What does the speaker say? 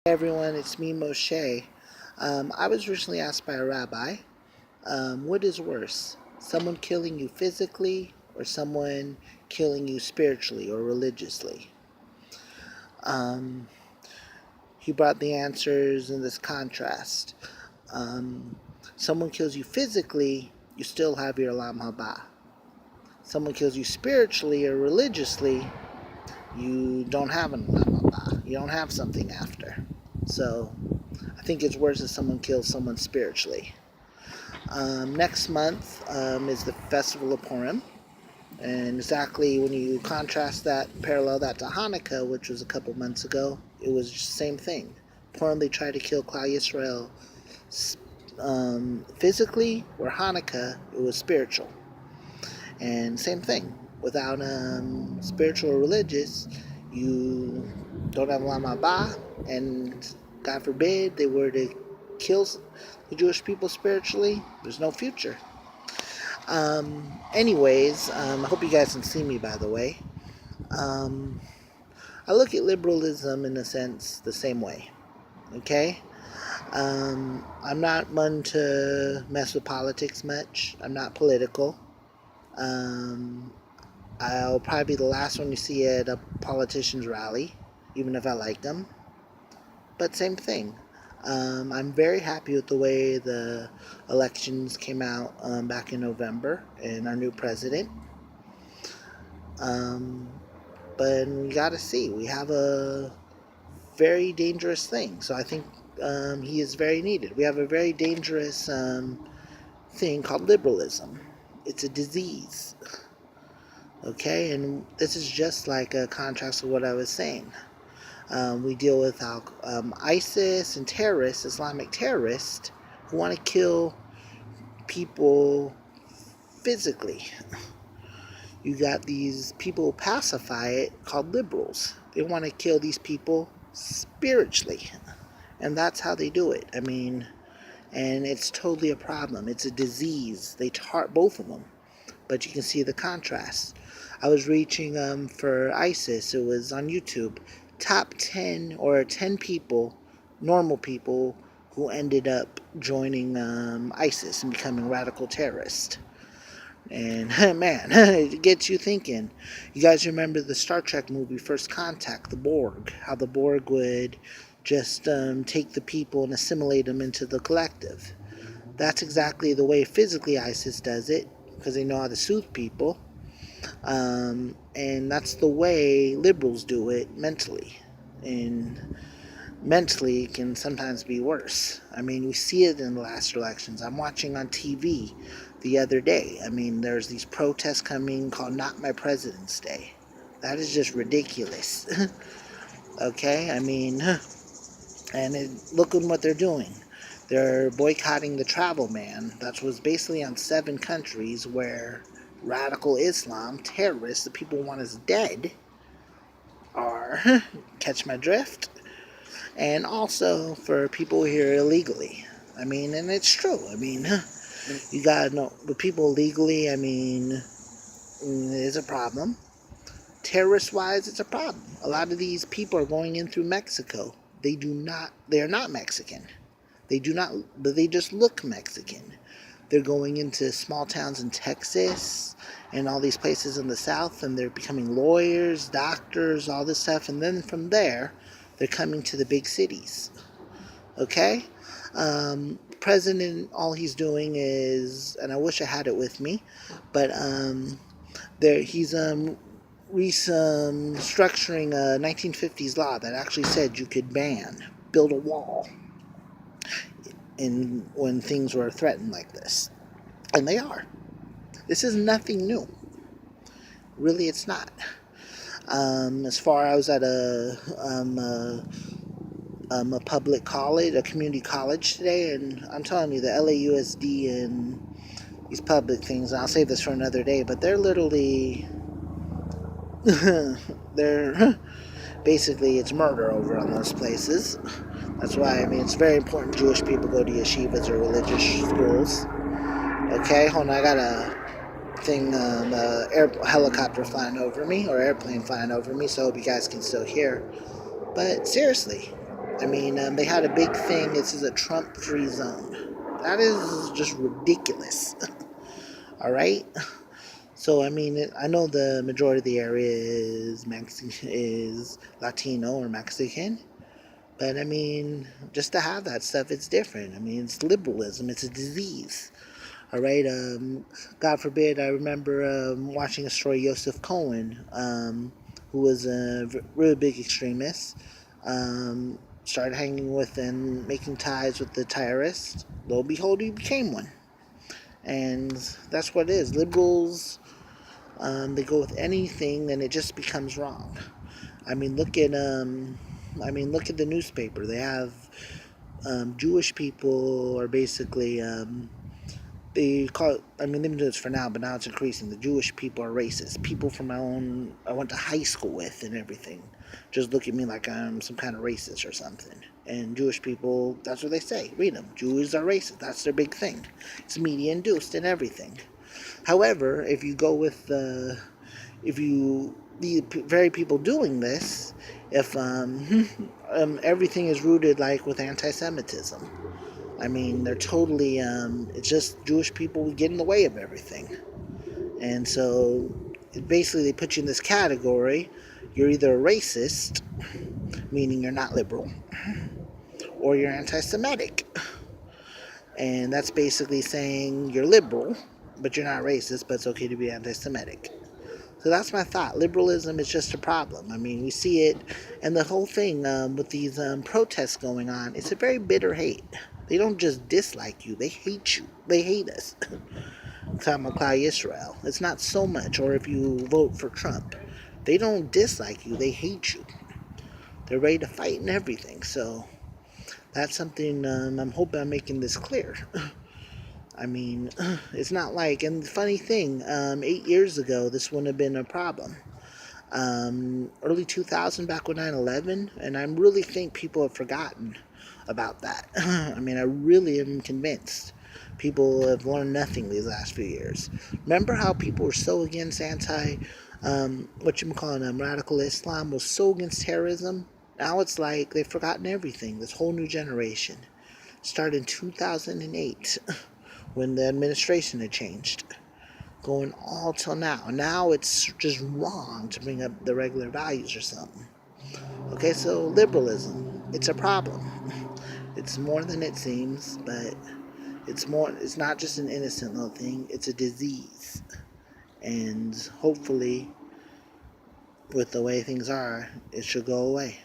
Hey everyone, it's me, Moshe. I was recently asked by a rabbi, what is worse, someone killing you physically or someone killing you spiritually or religiously? Um, he brought the answers in this contrast. Um, Someone kills you physically, you still have your Olam Haba. Someone kills you spiritually or religiously, you don't have an Olam Haba. You don't have something after. So I think it's worse if someone kills someone spiritually. Next month is the Festival of Purim. And exactly when you contrast that, parallel that to Hanukkah, which was a couple months ago, it was just the same thing. Purim, they tried to kill Klal Yisrael physically, where Hanukkah, it was spiritual. And same thing. Without spiritual or religious, you don't have Olam Haba, and God forbid they were to kill the Jewish people spiritually, there's no future. I hope you guys can see me, by the way. Um, I look at liberalism in a sense the same way. Okay? I'm not one to mess with politics much. I'm not political. Um, I'll probably be the last one you see at a politician's rally, even if I like them. But same thing. I'm very happy with the way the elections came out back in November and our new president. Um, but we got to see. We have a very dangerous thing. So I think he is very needed. We have a very dangerous thing called liberalism. It's a disease. Okay, and this is just like a contrast to what I was saying. We deal with ISIS and terrorists, Islamic terrorists, who want to kill people physically. You got these people who pacify it called liberals. They want to kill these people spiritually. And that's how they do it. I mean, and it's totally a problem. It's a disease. They tart both of them. But you can see the contrast. I was reaching for ISIS. It was on YouTube. Top 10 or 10 people, normal people, who ended up joining ISIS and becoming radical terrorists. And man, it gets you thinking. You guys remember the Star Trek movie First Contact, the Borg? How the Borg would just take the people and assimilate them into the collective. That's exactly the way physically ISIS does it, because they know how to soothe people. And that's the way liberals do it mentally. And mentally, it can sometimes be worse. I mean, we see it in the last elections. I'm watching on TV the other day. I mean, there's these protests coming called Not My President's Day. That is just ridiculous. Okay? I mean, look at what they're doing. They're boycotting the travel ban. That was basically on 7 countries where radical Islam, terrorists, the people who want us dead, are. Catch my drift? And also for people here illegally. I mean, and it's true. I mean, you gotta know, with people illegally, I mean, it's a problem. Terrorist-wise, it's a problem. A lot of these people are going in through Mexico. They are not Mexican. They do not, but they just look Mexican. They're going into small towns in Texas and all these places in the South, and they're becoming lawyers, doctors, all this stuff. And then from there, they're coming to the big cities. Okay? President, all he's doing is, and I wish I had it with me, but he's structuring a 1950s law that actually said you could build a wall when things were threatened like this. And they are. This is nothing new. Really, it's not. As far I was at a public college, a community college today, and I'm telling you, the LAUSD and these public things, and I'll save this for another day, but they're literally, they're basically, it's murder over on those places. That's why, I mean, it's very important Jewish people go to yeshivas or religious schools. Okay, hold on, I got a helicopter flying over me, or airplane flying over me, so I hope you guys can still hear. But seriously, I mean, they had a big thing. This is a Trump-free zone. That is just ridiculous. All right. So I mean, I know the majority of the area is Latino or Mexican, but I mean, just to have that stuff, it's different. I mean, it's liberalism. It's a disease. All right. God forbid. I remember watching a story. Joseph Cohen, who was a really big extremist, started hanging with and making ties with the terrorists. Lo and behold, he became one. And that's what it is. Liberals, they go with anything, and it just becomes wrong. I mean, look at the newspaper. They have Jewish people are basically they call it, I mean, they've been doing this for now, but now it's increasing. The Jewish people are racist. People from I went to high school with and everything, just look at me like I'm some kind of racist or something. And Jewish people, that's what they say. Read them. Jews are racist. That's their big thing. It's media induced and everything. However, if you go with if you the very people doing this, if everything is rooted like with anti-Semitism. I mean, they're totally. It's just Jewish people get in the way of everything, and so basically they put you in this category. You're either a racist, meaning you're not liberal, or you're anti-Semitic, and that's basically saying you're liberal, but you're not racist. But it's okay to be anti-Semitic. So that's my thought. Liberalism is just a problem. I mean, we see it, and the whole thing with these protests going on, it's a very bitter hate. They don't just dislike you, they hate you. They hate us. Kamaklai Israel. It's not so much, or if you vote for Trump. They don't dislike you, they hate you. They're ready to fight and everything. So that's something I'm hoping I'm making this clear. I mean, it's not like, and the funny thing, 8 years ago, this wouldn't have been a problem. Early 2000, back with 9/11, and I really think people have forgotten about that. I mean, I really am convinced people have learned nothing these last few years. Remember how people were so against radical Islam, was so against terrorism? Now it's like they've forgotten everything. This whole new generation started in 2008 when the administration had changed, going all till now. Now it's just wrong to bring up the regular values or something. Okay, so liberalism, it's a problem. It's more than it seems, but it's not just an innocent little thing, it's a disease. And hopefully, with the way things are, it should go away.